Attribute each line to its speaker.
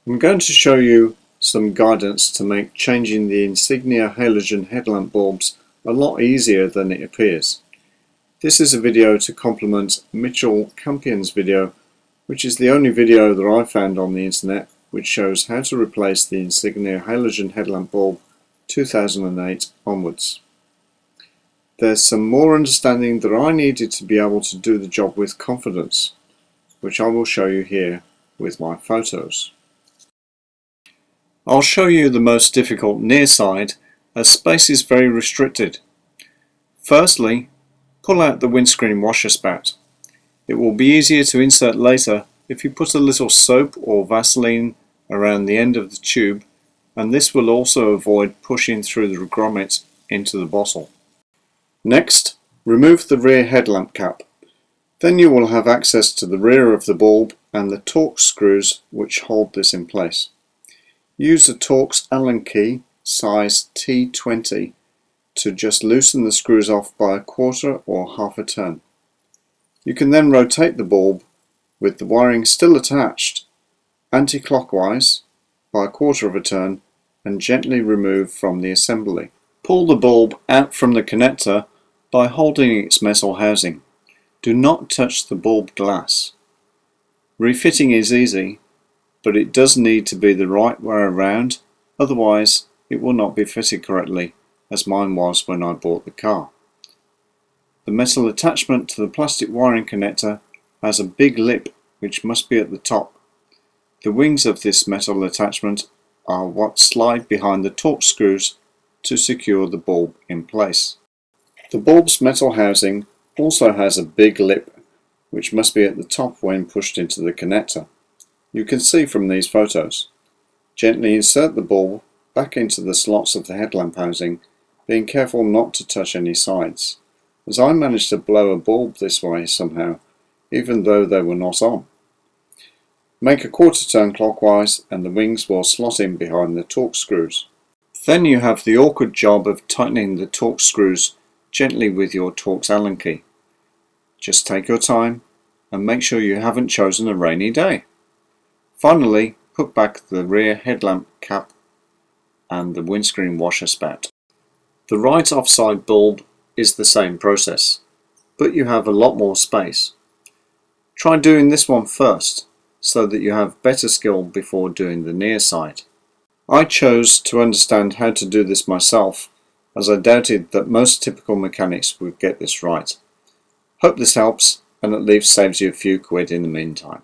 Speaker 1: I'm going to show you some guidance to make changing the Insignia halogen headlamp bulbs a lot easier than it appears. This is a video to complement Mitchell Campion's video, which is the only video that I found on the internet which shows how to replace the Insignia halogen headlamp bulb 2008 onwards. There's some more understanding that I needed to be able to do the job with confidence, which I will show you here with my photos. I'll show you the most difficult near side, as space is very restricted. Firstly, pull out the windscreen washer spout. It will be easier to insert later if you put a little soap or vaseline around the end of the tube, and this will also avoid pushing through the grommet into the bottle. Next, remove the rear headlamp cap. Then you will have access to the rear of the bulb and the torx screws which hold this in place. Use a torx Allen key size T20 to just loosen the screws off by a quarter or half a turn. You can then rotate the bulb with the wiring still attached anti-clockwise by a quarter of a turn and gently remove from the assembly. Pull the bulb out from the connector by holding its metal housing. Do not touch the bulb glass. Refitting is easy, but it does need to be the right way around, otherwise it will not be fitted correctly, as mine was when I bought the car. The metal attachment to the plastic wiring connector has a big lip which must be at the top. The wings of this metal attachment are what slide behind the torx screws to secure the bulb in place. The bulb's metal housing also has a big lip which must be at the top when pushed into the connector. You can see from these photos. Gently insert the bulb back into the slots of the headlamp housing, being careful not to touch any sides, as I managed to blow a bulb this way somehow, even though they were not on. Make a quarter turn clockwise and the wings will slot in behind the torx screws. Then you have the awkward job of tightening the torx screws gently with your torx Allen key. Just take your time and make sure you haven't chosen a rainy day. Finally, put back the rear headlamp cap and the windscreen washer spout. The right offside bulb is the same process, but you have a lot more space. Try doing this one first, so that you have better skill before doing the near side. I chose to understand how to do this myself, as I doubted that most typical mechanics would get this right. Hope this helps, and at least saves you a few quid in the meantime.